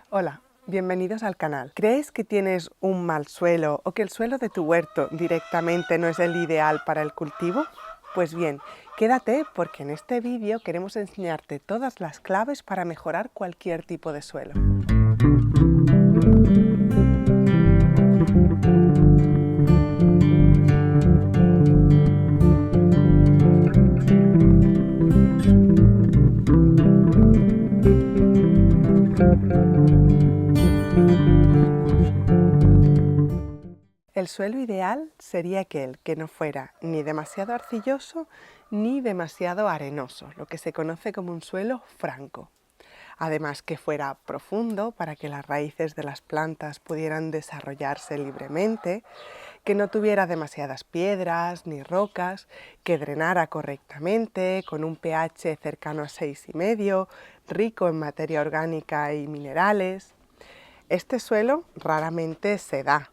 Hola, bienvenidos al canal. ¿Crees que tienes un mal suelo o que el suelo de tu huerto directamente no es el ideal para el cultivo? Pues bien, quédate porque en este vídeo queremos enseñarte todas las claves para mejorar cualquier tipo de suelo. El suelo ideal sería aquel que no fuera ni demasiado arcilloso ni demasiado arenoso, lo que se conoce como un suelo franco. Además que fuera profundo para que las raíces de las plantas pudieran desarrollarse libremente, que no tuviera demasiadas piedras ni rocas, que drenara correctamente, con un pH cercano a 6,5, rico en materia orgánica y minerales. Este suelo raramente se da,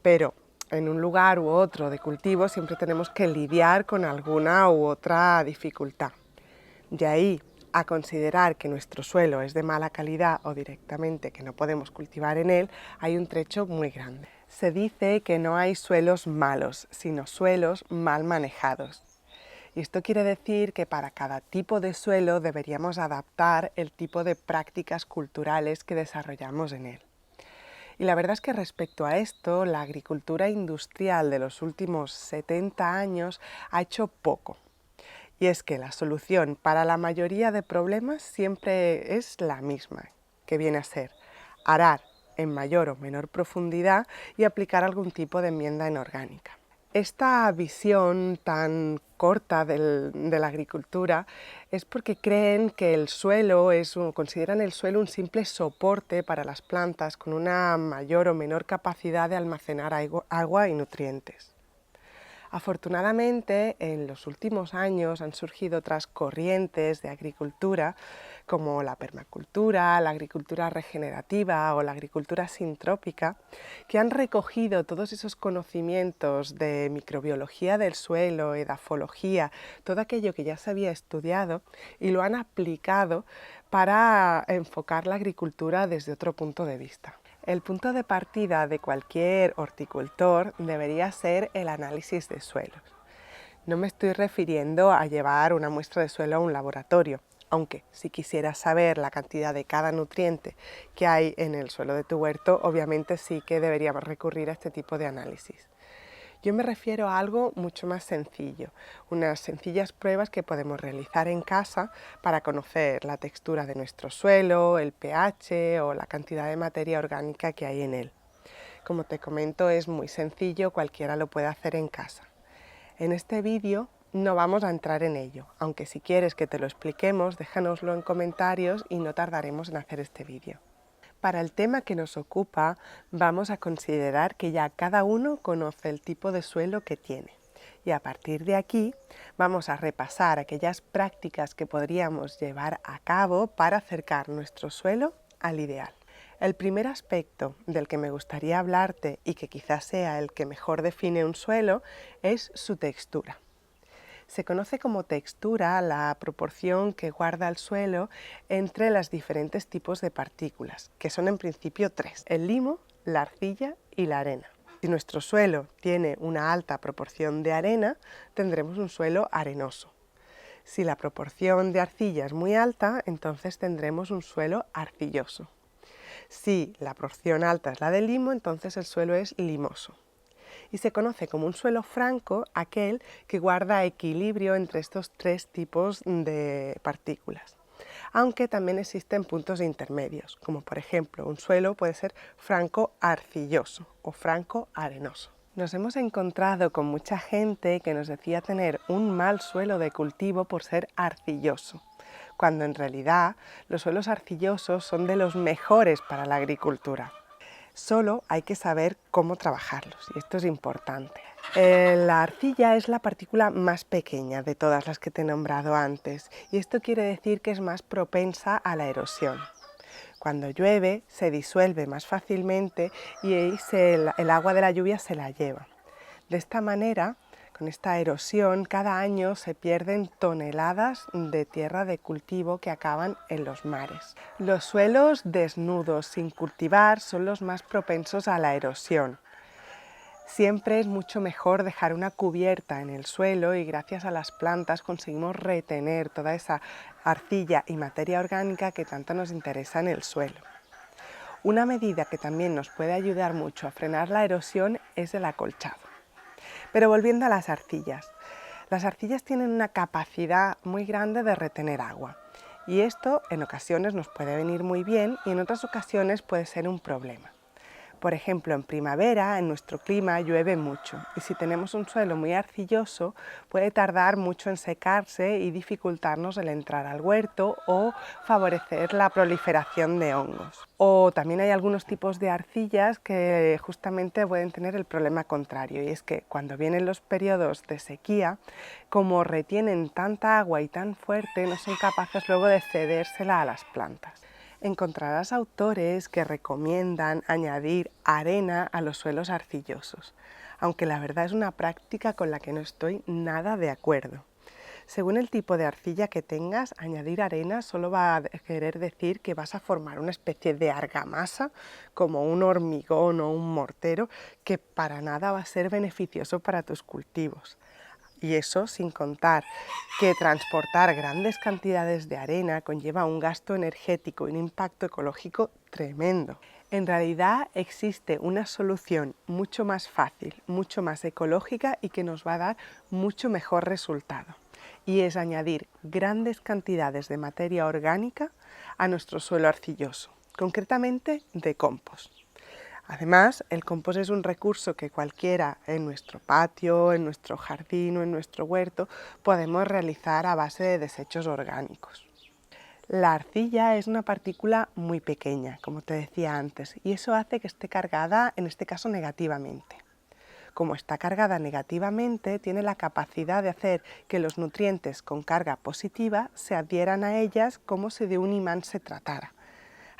pero en un lugar u otro de cultivo siempre tenemos que lidiar con alguna u otra dificultad. De ahí a considerar que nuestro suelo es de mala calidad o directamente que no podemos cultivar en él, hay un trecho muy grande. Se dice que no hay suelos malos, sino suelos mal manejados. Y esto quiere decir que para cada tipo de suelo deberíamos adaptar el tipo de prácticas culturales que desarrollamos en él. Y la verdad es que respecto a esto, la agricultura industrial de los últimos 70 años ha hecho poco. Y es que la solución para la mayoría de problemas siempre es la misma, que viene a ser arar en mayor o menor profundidad y aplicar algún tipo de enmienda inorgánica. Esta visión tan corta de la agricultura es porque creen que el suelo consideran el suelo un simple soporte para las plantas con una mayor o menor capacidad de almacenar agua y nutrientes. Afortunadamente, en los últimos años han surgido otras corrientes de agricultura, como la permacultura, la agricultura regenerativa o la agricultura sintrópica, que han recogido todos esos conocimientos de microbiología del suelo, edafología, todo aquello que ya se había estudiado, y lo han aplicado para enfocar la agricultura desde otro punto de vista. El punto de partida de cualquier horticultor debería ser el análisis de suelos. No me estoy refiriendo a llevar una muestra de suelo a un laboratorio, aunque si quisieras saber la cantidad de cada nutriente que hay en el suelo de tu huerto, obviamente sí que deberíamos recurrir a este tipo de análisis. Yo me refiero a algo mucho más sencillo, unas sencillas pruebas que podemos realizar en casa para conocer la textura de nuestro suelo, el pH o la cantidad de materia orgánica que hay en él. Como te comento, es muy sencillo, cualquiera lo puede hacer en casa. En este vídeo no vamos a entrar en ello, aunque si quieres que te lo expliquemos, déjanoslo en comentarios y no tardaremos en hacer este vídeo. Para el tema que nos ocupa, vamos a considerar que ya cada uno conoce el tipo de suelo que tiene. Y a partir de aquí vamos a repasar aquellas prácticas que podríamos llevar a cabo para acercar nuestro suelo al ideal. El primer aspecto del que me gustaría hablarte y que quizás sea el que mejor define un suelo es su textura. Se conoce como textura la proporción que guarda el suelo entre los diferentes tipos de partículas, que son en principio tres: el limo, la arcilla y la arena. Si nuestro suelo tiene una alta proporción de arena, tendremos un suelo arenoso. Si la proporción de arcilla es muy alta, entonces tendremos un suelo arcilloso. Si la proporción alta es la de limo, entonces el suelo es limoso. Y se conoce como un suelo franco aquel que guarda equilibrio entre estos tres tipos de partículas. Aunque también existen puntos intermedios, como por ejemplo un suelo puede ser franco arcilloso o franco arenoso. Nos hemos encontrado con mucha gente que nos decía tener un mal suelo de cultivo por ser arcilloso, cuando en realidad los suelos arcillosos son de los mejores para la agricultura. Solo hay que saber cómo trabajarlos, y esto es importante. La arcilla es la partícula más pequeña de todas las que te he nombrado antes, y esto quiere decir que es más propensa a la erosión. Cuando llueve se disuelve más fácilmente y el agua de la lluvia se la lleva. De esta manera, con esta erosión, cada año se pierden toneladas de tierra de cultivo que acaban en los mares. Los suelos desnudos, sin cultivar, son los más propensos a la erosión. Siempre es mucho mejor dejar una cubierta en el suelo y gracias a las plantas conseguimos retener toda esa arcilla y materia orgánica que tanto nos interesa en el suelo. Una medida que también nos puede ayudar mucho a frenar la erosión es el acolchado. Pero volviendo a las arcillas tienen una capacidad muy grande de retener agua y esto en ocasiones nos puede venir muy bien y en otras ocasiones puede ser un problema. Por ejemplo, en primavera, en nuestro clima, llueve mucho y si tenemos un suelo muy arcilloso puede tardar mucho en secarse y dificultarnos el entrar al huerto o favorecer la proliferación de hongos. O también hay algunos tipos de arcillas que justamente pueden tener el problema contrario y es que cuando vienen los periodos de sequía, como retienen tanta agua y tan fuerte, no son capaces luego de cedérsela a las plantas. Encontrarás autores que recomiendan añadir arena a los suelos arcillosos, aunque la verdad es una práctica con la que no estoy nada de acuerdo. Según el tipo de arcilla que tengas, añadir arena solo va a querer decir que vas a formar una especie de argamasa, como un hormigón o un mortero, que para nada va a ser beneficioso para tus cultivos. Y eso sin contar que transportar grandes cantidades de arena conlleva un gasto energético y un impacto ecológico tremendo. En realidad existe una solución mucho más fácil, mucho más ecológica y que nos va a dar mucho mejor resultado. Y es añadir grandes cantidades de materia orgánica a nuestro suelo arcilloso, concretamente de compost. Además, el compost es un recurso que cualquiera en nuestro patio, en nuestro jardín o en nuestro huerto podemos realizar a base de desechos orgánicos. La arcilla es una partícula muy pequeña, como te decía antes, y eso hace que esté cargada, en este caso, negativamente. Como está cargada negativamente, tiene la capacidad de hacer que los nutrientes con carga positiva se adhieran a ellas como si de un imán se tratara.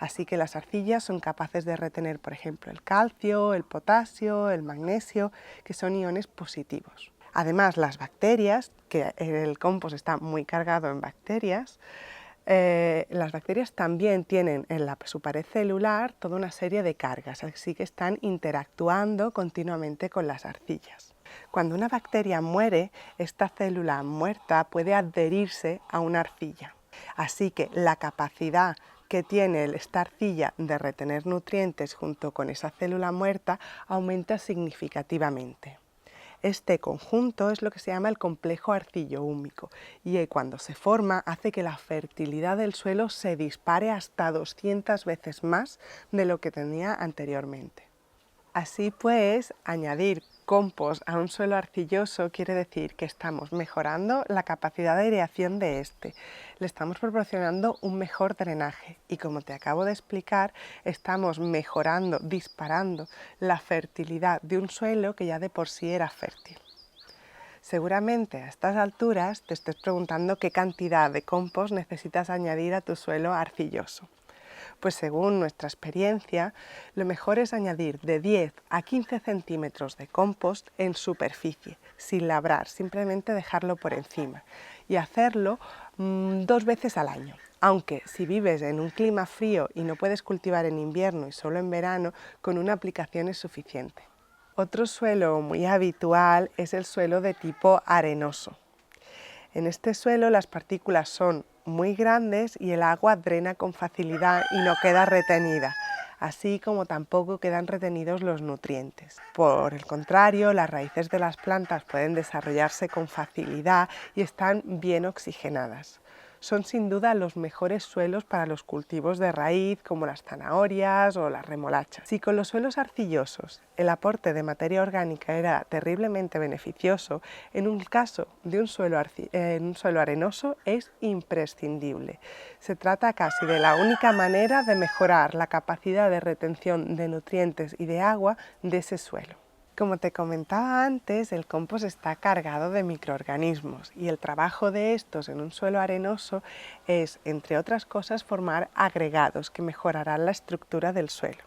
Así que las arcillas son capaces de retener, por ejemplo, el calcio, el potasio, el magnesio, que son iones positivos. Además, las bacterias, que el compost está muy cargado en bacterias, las bacterias también tienen en su pared celular toda una serie de cargas, así que están interactuando continuamente con las arcillas. Cuando una bacteria muere, esta célula muerta puede adherirse a una arcilla. Así que la capacidad que tiene esta arcilla de retener nutrientes junto con esa célula muerta aumenta significativamente. Este conjunto es lo que se llama el complejo arcillo-húmico y cuando se forma hace que la fertilidad del suelo se dispare hasta 200 veces más de lo que tenía anteriormente. Así pues, añadir compost a un suelo arcilloso quiere decir que estamos mejorando la capacidad de aireación de este, le estamos proporcionando un mejor drenaje y, como te acabo de explicar, estamos mejorando, disparando la fertilidad de un suelo que ya de por sí era fértil. Seguramente a estas alturas te estés preguntando qué cantidad de compost necesitas añadir a tu suelo arcilloso. Pues según nuestra experiencia, lo mejor es añadir de 10 a 15 centímetros de compost en superficie, sin labrar, simplemente dejarlo por encima y hacerlo 2 veces al año. Aunque si vives en un clima frío y no puedes cultivar en invierno y solo en verano, con una aplicación es suficiente. Otro suelo muy habitual es el suelo de tipo arenoso. En este suelo las partículas son muy grandes y el agua drena con facilidad y no queda retenida, así como tampoco quedan retenidos los nutrientes. Por el contrario, las raíces de las plantas pueden desarrollarse con facilidad y están bien oxigenadas. Son sin duda los mejores suelos para los cultivos de raíz como las zanahorias o las remolachas. Si con los suelos arcillosos el aporte de materia orgánica era terriblemente beneficioso, en un caso de un suelo arenoso es imprescindible. Se trata casi de la única manera de mejorar la capacidad de retención de nutrientes y de agua de ese suelo. Como te comentaba antes, el compost está cargado de microorganismos y el trabajo de estos en un suelo arenoso es, entre otras cosas, formar agregados que mejorarán la estructura del suelo.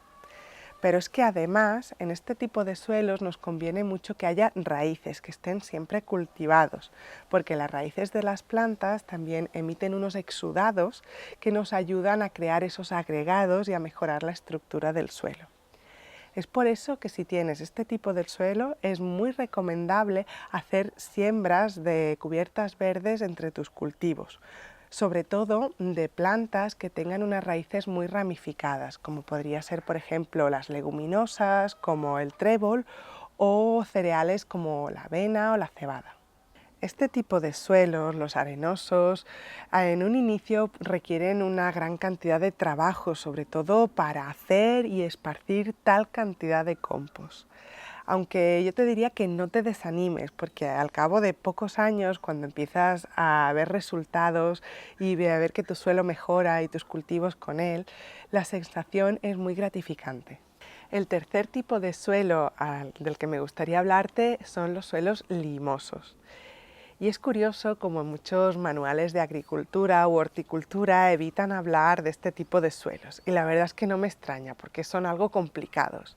Pero es que además en este tipo de suelos nos conviene mucho que haya raíces, que estén siempre cultivados, porque las raíces de las plantas también emiten unos exudados que nos ayudan a crear esos agregados y a mejorar la estructura del suelo. Es por eso que si tienes este tipo de suelo es muy recomendable hacer siembras de cubiertas verdes entre tus cultivos, sobre todo de plantas que tengan unas raíces muy ramificadas, como podría ser por ejemplo las leguminosas, como el trébol, o cereales como la avena o la cebada. Este tipo de suelos, los arenosos, en un inicio requieren una gran cantidad de trabajo, sobre todo para hacer y esparcir tal cantidad de compost. Aunque yo te diría que no te desanimes, porque al cabo de pocos años, cuando empiezas a ver resultados y a ver que tu suelo mejora y tus cultivos con él, la sensación es muy gratificante. El tercer tipo de suelo del que me gustaría hablarte son los suelos limosos. Y es curioso como muchos manuales de agricultura u horticultura evitan hablar de este tipo de suelos. Y la verdad es que no me extraña, porque son algo complicados.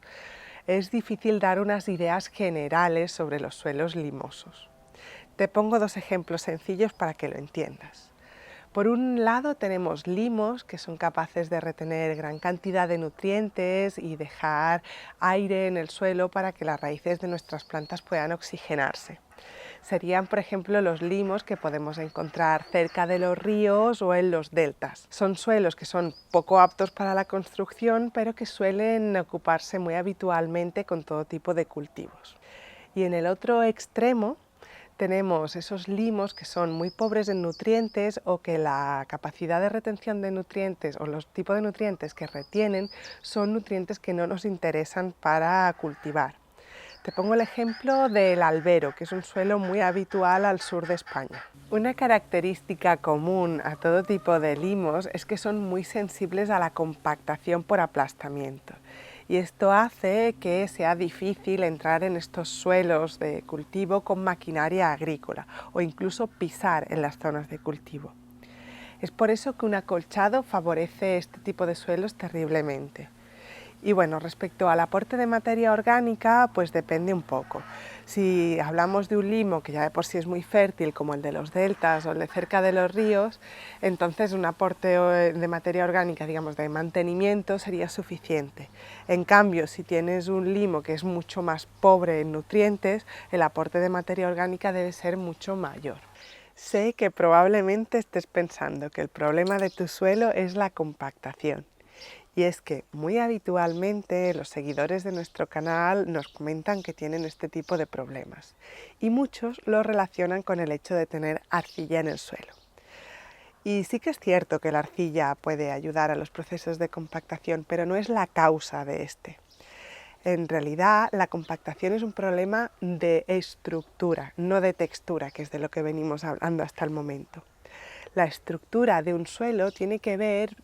Es difícil dar unas ideas generales sobre los suelos limosos. Te pongo dos ejemplos sencillos para que lo entiendas. Por un lado tenemos limos que son capaces de retener gran cantidad de nutrientes y dejar aire en el suelo para que las raíces de nuestras plantas puedan oxigenarse. Serían, por ejemplo, los limos que podemos encontrar cerca de los ríos o en los deltas. Son suelos que son poco aptos para la construcción, pero que suelen ocuparse muy habitualmente con todo tipo de cultivos. Y en el otro extremo tenemos esos limos que son muy pobres en nutrientes o que la capacidad de retención de nutrientes o los tipos de nutrientes que retienen son nutrientes que no nos interesan para cultivar. Te pongo el ejemplo del albero, que es un suelo muy habitual al sur de España. Una característica común a todo tipo de limos es que son muy sensibles a la compactación por aplastamiento. Y esto hace que sea difícil entrar en estos suelos de cultivo con maquinaria agrícola o incluso pisar en las zonas de cultivo. Es por eso que un acolchado favorece este tipo de suelos terriblemente. Y bueno, respecto al aporte de materia orgánica, pues depende un poco. Si hablamos de un limo que ya de por sí es muy fértil, como el de los deltas o el de cerca de los ríos, entonces un aporte de materia orgánica, digamos, de mantenimiento sería suficiente. En cambio, si tienes un limo que es mucho más pobre en nutrientes, el aporte de materia orgánica debe ser mucho mayor. Sé que probablemente estés pensando que el problema de tu suelo es la compactación. Y es que muy habitualmente los seguidores de nuestro canal nos comentan que tienen este tipo de problemas y muchos lo relacionan con el hecho de tener arcilla en el suelo. Y sí que es cierto que la arcilla puede ayudar a los procesos de compactación, pero no es la causa de este. En realidad, la compactación es un problema de estructura, no de textura, que es de lo que venimos hablando hasta el momento. La estructura de un suelo tiene que ver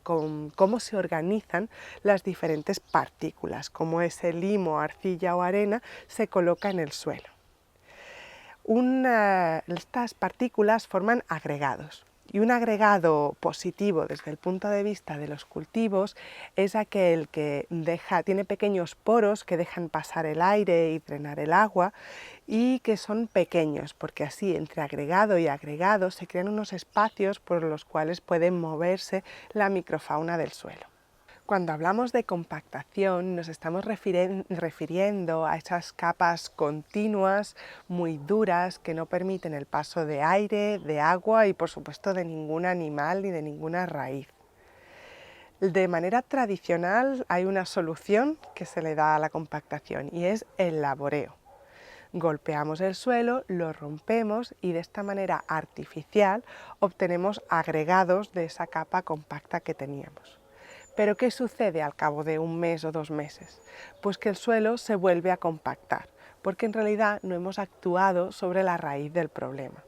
con cómo se organizan las diferentes partículas, cómo ese limo, arcilla o arena se coloca en el suelo. Estas partículas forman agregados. Y un agregado positivo desde el punto de vista de los cultivos es aquel que tiene pequeños poros que dejan pasar el aire y drenar el agua y que son pequeños porque así entre agregado y agregado se crean unos espacios por los cuales pueden moverse la microfauna del suelo. Cuando hablamos de compactación nos estamos refiriendo a esas capas continuas, muy duras, que no permiten el paso de aire, de agua y por supuesto de ningún animal ni de ninguna raíz. De manera tradicional hay una solución que se le da a la compactación y es el laboreo. Golpeamos el suelo, lo rompemos y de esta manera artificial obtenemos agregados de esa capa compacta que teníamos. ¿Pero qué sucede al cabo de un mes o 2 meses? Pues que el suelo se vuelve a compactar, porque en realidad no hemos actuado sobre la raíz del problema.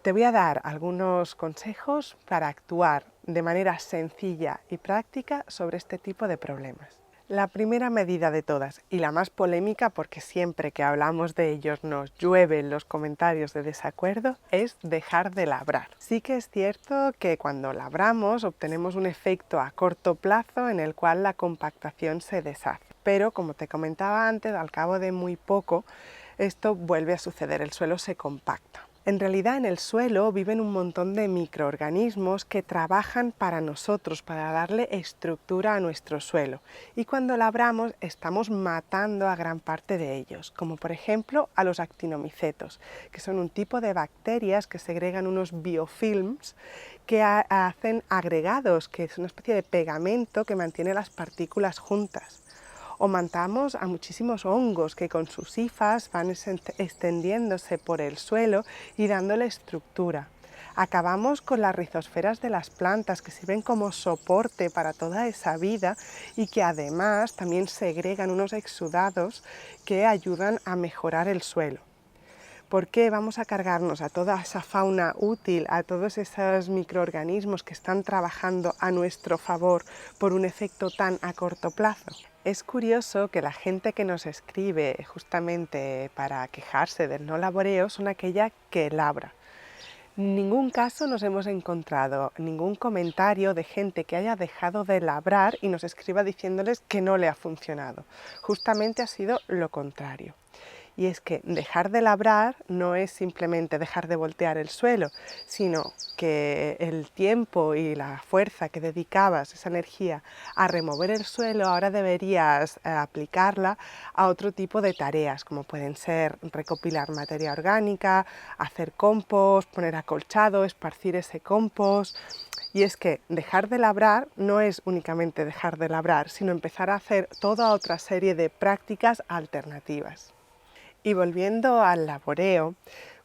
Te voy a dar algunos consejos para actuar de manera sencilla y práctica sobre este tipo de problemas. La primera medida de todas, y la más polémica porque siempre que hablamos de ellos nos llueven los comentarios de desacuerdo, es dejar de labrar. Sí que es cierto que cuando labramos obtenemos un efecto a corto plazo en el cual la compactación se deshace. Pero como te comentaba antes, al cabo de muy poco, esto vuelve a suceder, el suelo se compacta. En realidad en el suelo viven un montón de microorganismos que trabajan para nosotros, para darle estructura a nuestro suelo. Y cuando labramos estamos matando a gran parte de ellos, como por ejemplo a los actinomicetos, que son un tipo de bacterias que segregan unos biofilms que hacen agregados, que es una especie de pegamento que mantiene las partículas juntas. O matamos a muchísimos hongos que con sus hifas van extendiéndose por el suelo y dándole estructura. Acabamos con las rizosferas de las plantas que sirven como soporte para toda esa vida y que además también segregan unos exudados que ayudan a mejorar el suelo. ¿Por qué vamos a cargarnos a toda esa fauna útil, a todos esos microorganismos que están trabajando a nuestro favor por un efecto tan a corto plazo? Es curioso que la gente que nos escribe justamente para quejarse del no laboreo son aquella que labra. En ningún caso nos hemos encontrado ningún comentario de gente que haya dejado de labrar y nos escriba diciéndoles que no le ha funcionado. Justamente ha sido lo contrario. Y es que dejar de labrar no es simplemente dejar de voltear el suelo, sino que el tiempo y la fuerza que dedicabas, esa energía, a remover el suelo, ahora deberías aplicarla a otro tipo de tareas, como pueden ser recopilar materia orgánica, hacer compost, poner acolchado, esparcir ese compost. Y es que dejar de labrar no es únicamente dejar de labrar, sino empezar a hacer toda otra serie de prácticas alternativas. Y volviendo al laboreo,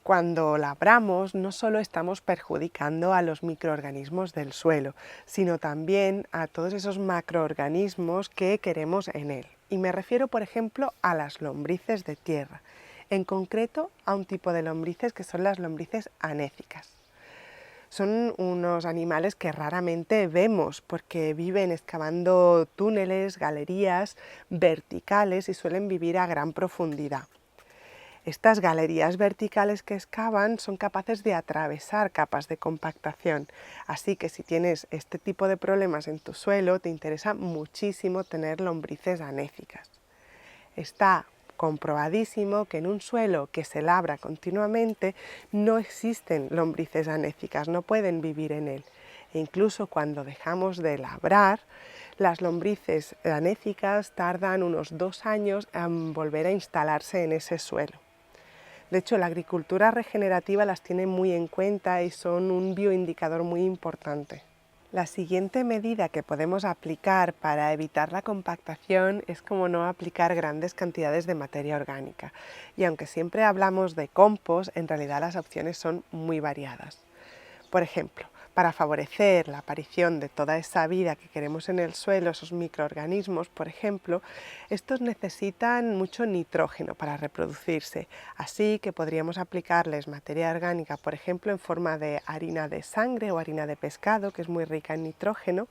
cuando labramos no solo estamos perjudicando a los microorganismos del suelo, sino también a todos esos macroorganismos que queremos en él. Y me refiero, por ejemplo, a las lombrices de tierra, en concreto a un tipo de lombrices que son las lombrices anéficas. Son unos animales que raramente vemos porque viven excavando túneles, galerías verticales y suelen vivir a gran profundidad. Estas galerías verticales que excavan son capaces de atravesar capas de compactación, así que si tienes este tipo de problemas en tu suelo, te interesa muchísimo tener lombrices anéficas. Está comprobadísimo que en un suelo que se labra continuamente no existen lombrices anéficas, no pueden vivir en él. E incluso cuando dejamos de labrar, las lombrices anéficas tardan unos 2 años en volver a instalarse en ese suelo. De hecho, la agricultura regenerativa las tiene muy en cuenta y son un bioindicador muy importante. La siguiente medida que podemos aplicar para evitar la compactación es, como no, aplicar grandes cantidades de materia orgánica. Y aunque siempre hablamos de compost, en realidad las opciones son muy variadas. Por ejemplo, para favorecer la aparición de toda esa vida que queremos en el suelo, esos microorganismos, por ejemplo, estos necesitan mucho nitrógeno para reproducirse, así que podríamos aplicarles materia orgánica, por ejemplo, en forma de harina de sangre o harina de pescado, que es muy rica en nitrógeno,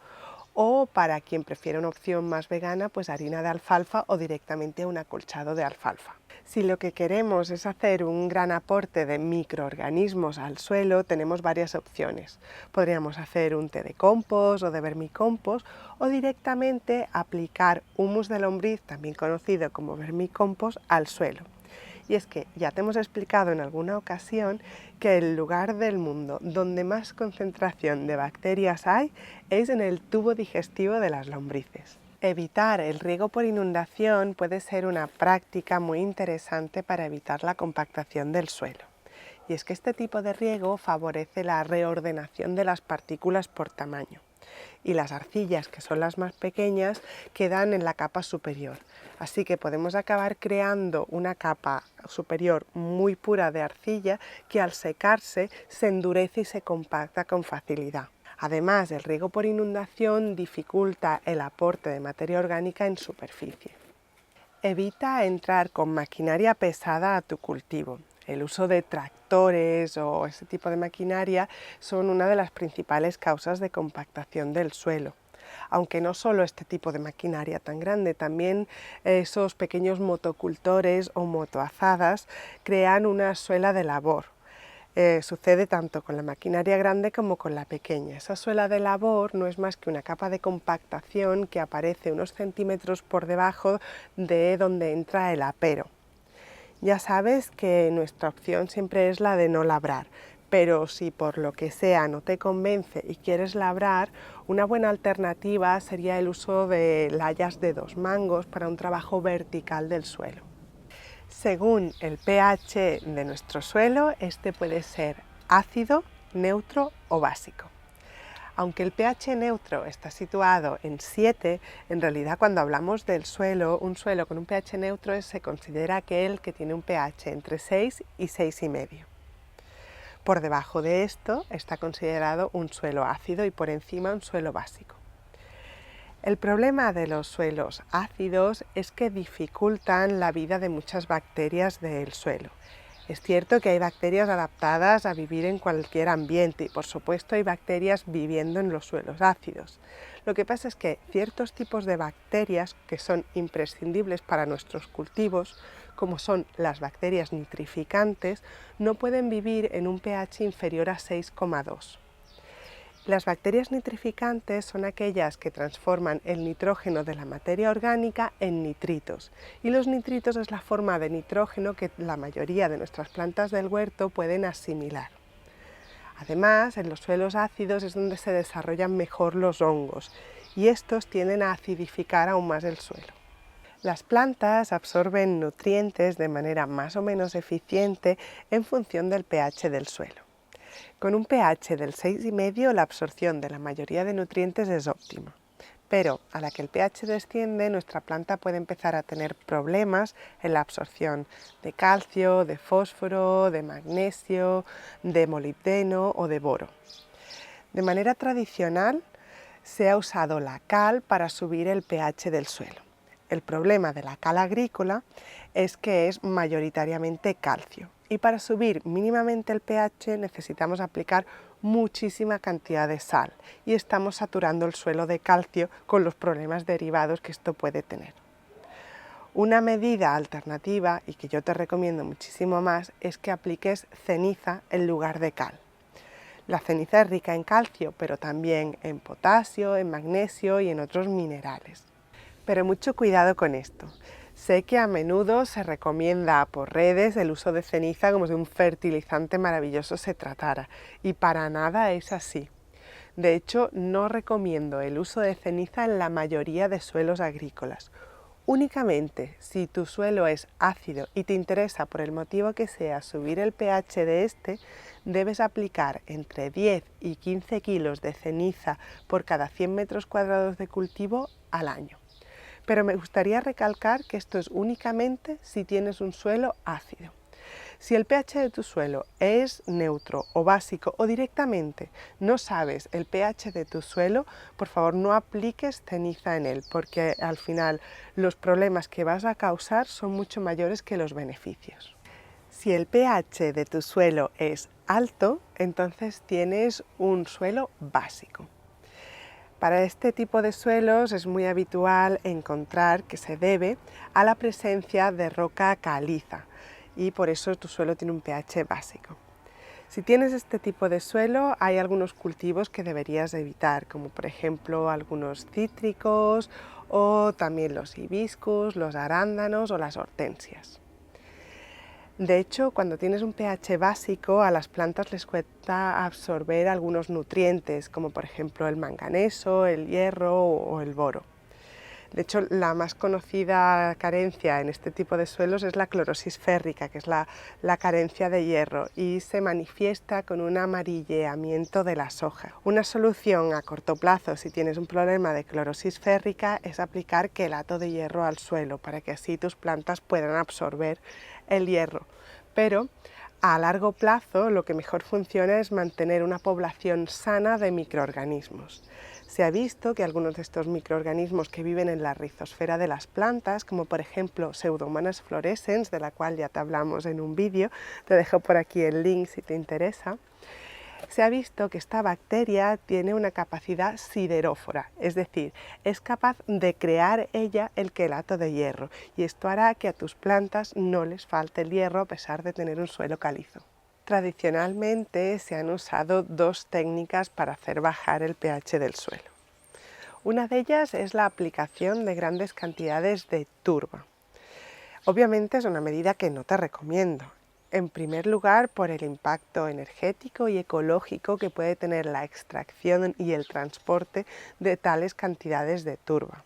o para quien prefiere una opción más vegana, pues harina de alfalfa o directamente un acolchado de alfalfa. Si lo que queremos es hacer un gran aporte de microorganismos al suelo, tenemos varias opciones. Podríamos hacer un té de compost o de vermicompost o directamente aplicar humus de lombriz, también conocido como vermicompost, al suelo. Y es que ya te hemos explicado en alguna ocasión que el lugar del mundo donde más concentración de bacterias hay es en el tubo digestivo de las lombrices. Evitar el riego por inundación puede ser una práctica muy interesante para evitar la compactación del suelo. Y es que este tipo de riego favorece la reordenación de las partículas por tamaño. Y las arcillas, que son las más pequeñas, quedan en la capa superior. Así que podemos acabar creando una capa superior muy pura de arcilla que al secarse se endurece y se compacta con facilidad. Además, el riego por inundación dificulta el aporte de materia orgánica en superficie. Evita entrar con maquinaria pesada a tu cultivo. El uso de tractores o ese tipo de maquinaria son una de las principales causas de compactación del suelo. Aunque no solo este tipo de maquinaria tan grande, también esos pequeños motocultores o motoazadas crean una suela de labor. Sucede tanto con la maquinaria grande como con la pequeña. Esa suela de labor no es más que una capa de compactación que aparece unos centímetros por debajo de donde entra el apero. Ya sabes que nuestra opción siempre es la de no labrar, pero si por lo que sea no te convence y quieres labrar, una buena alternativa sería el uso de layas de 2 mangos para un trabajo vertical del suelo. Según el pH de nuestro suelo, este puede ser ácido, neutro o básico. Aunque el pH neutro está situado en 7, en realidad cuando hablamos del suelo, un suelo con un pH neutro se considera aquel que tiene un pH entre 6 y 6,5. Por debajo de esto está considerado un suelo ácido y por encima un suelo básico. El problema de los suelos ácidos es que dificultan la vida de muchas bacterias del suelo. Es cierto que hay bacterias adaptadas a vivir en cualquier ambiente y por supuesto hay bacterias viviendo en los suelos ácidos. Lo que pasa es que ciertos tipos de bacterias que son imprescindibles para nuestros cultivos, como son las bacterias nitrificantes, no pueden vivir en un pH inferior a 6,2. Las bacterias nitrificantes son aquellas que transforman el nitrógeno de la materia orgánica en nitritos, y los nitritos es la forma de nitrógeno que la mayoría de nuestras plantas del huerto pueden asimilar. Además, en los suelos ácidos es donde se desarrollan mejor los hongos, y estos tienden a acidificar aún más el suelo. Las plantas absorben nutrientes de manera más o menos eficiente en función del pH del suelo. Con un pH del 6,5 la absorción de la mayoría de nutrientes es óptima, pero a la que el pH desciende nuestra planta puede empezar a tener problemas en la absorción de calcio, de fósforo, de magnesio, de molibdeno o de boro. De manera tradicional se ha usado la cal para subir el pH del suelo. El problema de la cal agrícola es que es mayoritariamente calcio y para subir mínimamente el pH necesitamos aplicar muchísima cantidad de sal y estamos saturando el suelo de calcio con los problemas derivados que esto puede tener. Una medida alternativa y que yo te recomiendo muchísimo más es que apliques ceniza en lugar de cal. La ceniza es rica en calcio, pero también en potasio, en magnesio y en otros minerales. Pero mucho cuidado con esto. Sé que a menudo se recomienda por redes el uso de ceniza como si un fertilizante maravilloso se tratara, y para nada es así. De hecho, no recomiendo el uso de ceniza en la mayoría de suelos agrícolas. Únicamente si tu suelo es ácido y te interesa por el motivo que sea subir el pH de este, debes aplicar entre 10 y 15 kilos de ceniza por cada 100 metros cuadrados de cultivo al año. Pero me gustaría recalcar que esto es únicamente si tienes un suelo ácido. Si el pH de tu suelo es neutro o básico o directamente no sabes el pH de tu suelo, por favor no apliques ceniza en él, porque al final los problemas que vas a causar son mucho mayores que los beneficios. Si el pH de tu suelo es alto, entonces tienes un suelo básico. Para este tipo de suelos es muy habitual encontrar que se debe a la presencia de roca caliza y por eso tu suelo tiene un pH básico. Si tienes este tipo de suelo, hay algunos cultivos que deberías evitar, como por ejemplo algunos cítricos o también los hibiscus, los arándanos o las hortensias. De hecho, cuando tienes un pH básico, a las plantas les cuesta absorber algunos nutrientes, como por ejemplo el manganeso, el hierro o el boro. De hecho, la más conocida carencia en este tipo de suelos es la clorosis férrica, que es la carencia de hierro, y se manifiesta con un amarilleamiento de las hojas. Una solución a corto plazo, si tienes un problema de clorosis férrica, es aplicar quelato de hierro al suelo, para que así tus plantas puedan absorber el hierro. Pero a largo plazo lo que mejor funciona es mantener una población sana de microorganismos. Se ha visto que algunos de estos microorganismos que viven en la rizosfera de las plantas, como por ejemplo Pseudomonas fluorescens, de la cual ya te hablamos en un vídeo, te dejo por aquí el link si te interesa, Se ha visto que esta bacteria tiene una capacidad siderófora, es decir, es capaz de crear ella el quelato de hierro, y esto hará que a tus plantas no les falte el hierro a pesar de tener un suelo calizo. Tradicionalmente se han usado dos técnicas para hacer bajar el pH del suelo. Una de ellas es la aplicación de grandes cantidades de turba. Obviamente es una medida que no te recomiendo. En primer lugar, por el impacto energético y ecológico que puede tener la extracción y el transporte de tales cantidades de turba.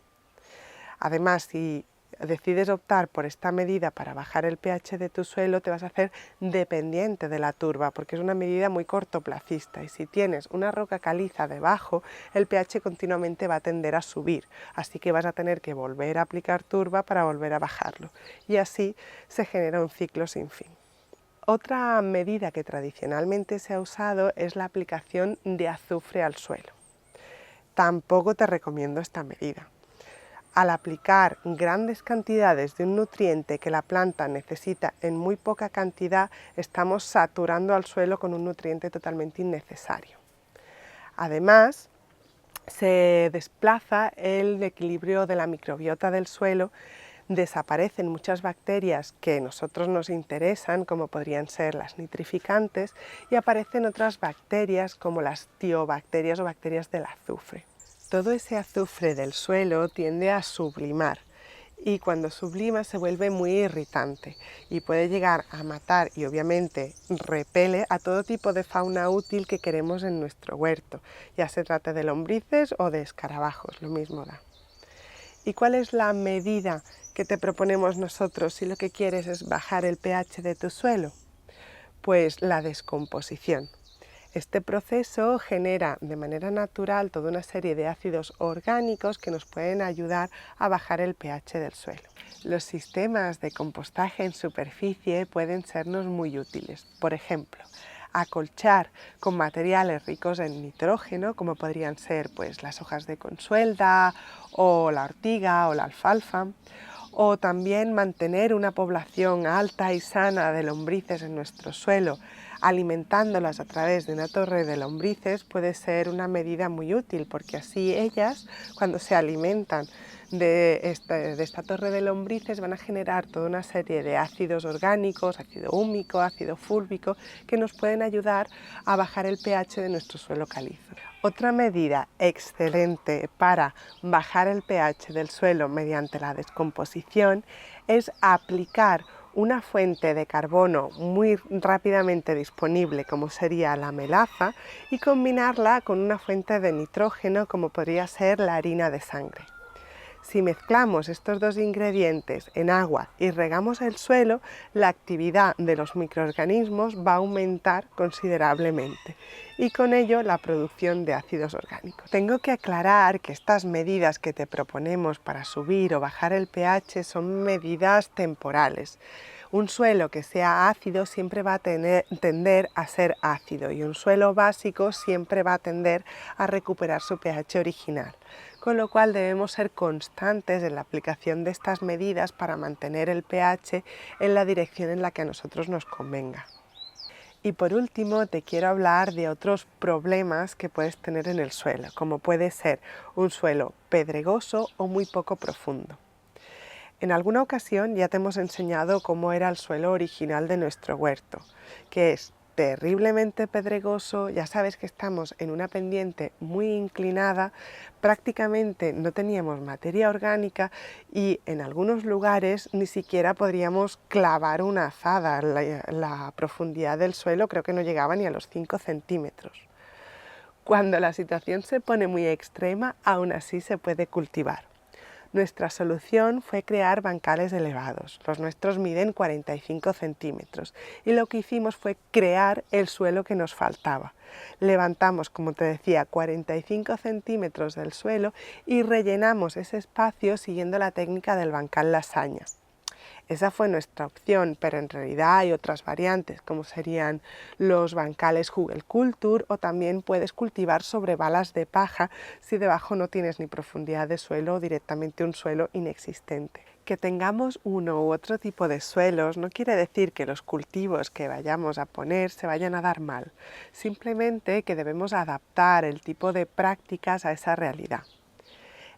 Además, si decides optar por esta medida para bajar el pH de tu suelo, te vas a hacer dependiente de la turba, porque es una medida muy cortoplacista, y si tienes una roca caliza debajo, el pH continuamente va a tender a subir, así que vas a tener que volver a aplicar turba para volver a bajarlo, y así se genera un ciclo sin fin. Otra medida que tradicionalmente se ha usado es la aplicación de azufre al suelo. Tampoco te recomiendo esta medida. Al aplicar grandes cantidades de un nutriente que la planta necesita en muy poca cantidad, estamos saturando al suelo con un nutriente totalmente innecesario. Además, se desplaza el equilibrio de la microbiota del suelo, desaparecen muchas bacterias que a nosotros nos interesan, como podrían ser las nitrificantes, y aparecen otras bacterias como las tiobacterias o bacterias del azufre. Todo ese azufre del suelo tiende a sublimar, y cuando sublima se vuelve muy irritante y puede llegar a matar, y obviamente repele a todo tipo de fauna útil que queremos en nuestro huerto, ya se trate de lombrices o de escarabajos, lo mismo da. ¿Y cuál es la medida que te proponemos nosotros si lo que quieres es bajar el pH de tu suelo? Pues la descomposición. Este proceso genera de manera natural toda una serie de ácidos orgánicos que nos pueden ayudar a bajar el pH del suelo. Los sistemas de compostaje en superficie pueden sernos muy útiles. Por ejemplo, acolchar con materiales ricos en nitrógeno, como podrían ser las hojas de consuelda o la ortiga o la alfalfa, o también mantener una población alta y sana de lombrices en nuestro suelo, alimentándolas a través de una torre de lombrices, puede ser una medida muy útil, porque así ellas, cuando se alimentan de esta torre de lombrices, van a generar toda una serie de ácidos orgánicos, ácido húmico, ácido fúlvico, que nos pueden ayudar a bajar el pH de nuestro suelo calizo. Otra medida excelente para bajar el pH del suelo mediante la descomposición es aplicar una fuente de carbono muy rápidamente disponible, como sería la melaza, y combinarla con una fuente de nitrógeno, como podría ser la harina de sangre. Si mezclamos estos dos ingredientes en agua y regamos el suelo, la actividad de los microorganismos va a aumentar considerablemente y con ello la producción de ácidos orgánicos. Tengo que aclarar que estas medidas que te proponemos para subir o bajar el pH son medidas temporales. Un suelo que sea ácido siempre va a tender a ser ácido, y un suelo básico siempre va a tender a recuperar su pH original, con lo cual debemos ser constantes en la aplicación de estas medidas para mantener el pH en la dirección en la que a nosotros nos convenga. Y por último te quiero hablar de otros problemas que puedes tener en el suelo, como puede ser un suelo pedregoso o muy poco profundo. En alguna ocasión ya te hemos enseñado cómo era el suelo original de nuestro huerto, que es terriblemente pedregoso. Ya sabes que estamos en una pendiente muy inclinada, prácticamente no teníamos materia orgánica y en algunos lugares ni siquiera podríamos clavar una azada. La profundidad del suelo creo que no llegaba ni a los 5 centímetros. Cuando la situación se pone muy extrema, aún así se puede cultivar. Nuestra solución fue crear bancales elevados. Los nuestros miden 45 centímetros y lo que hicimos fue crear el suelo que nos faltaba. Levantamos, como te decía, 45 centímetros del suelo y rellenamos ese espacio siguiendo la técnica del bancal lasaña. Esa fue nuestra opción, pero en realidad hay otras variantes, como serían los bancales Hugelkultur, o también puedes cultivar sobre balas de paja si debajo no tienes ni profundidad de suelo o directamente un suelo inexistente. Que tengamos uno u otro tipo de suelos no quiere decir que los cultivos que vayamos a poner se vayan a dar mal, simplemente que debemos adaptar el tipo de prácticas a esa realidad.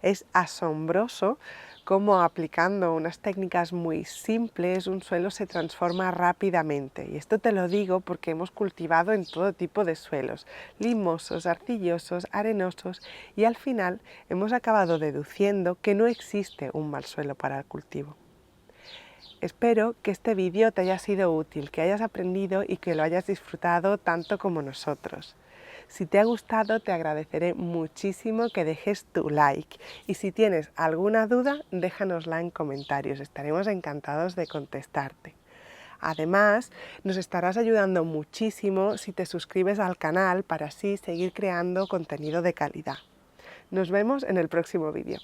Es asombroso cómo aplicando unas técnicas muy simples un suelo se transforma rápidamente. Y esto te lo digo porque hemos cultivado en todo tipo de suelos, limosos, arcillosos, arenosos, y al final hemos acabado deduciendo que no existe un mal suelo para el cultivo. Espero que este vídeo te haya sido útil, que hayas aprendido y que lo hayas disfrutado tanto como nosotros. Si te ha gustado, te agradeceré muchísimo que dejes tu like, y si tienes alguna duda, déjanosla en comentarios, estaremos encantados de contestarte. Además, nos estarás ayudando muchísimo si te suscribes al canal para así seguir creando contenido de calidad. Nos vemos en el próximo vídeo.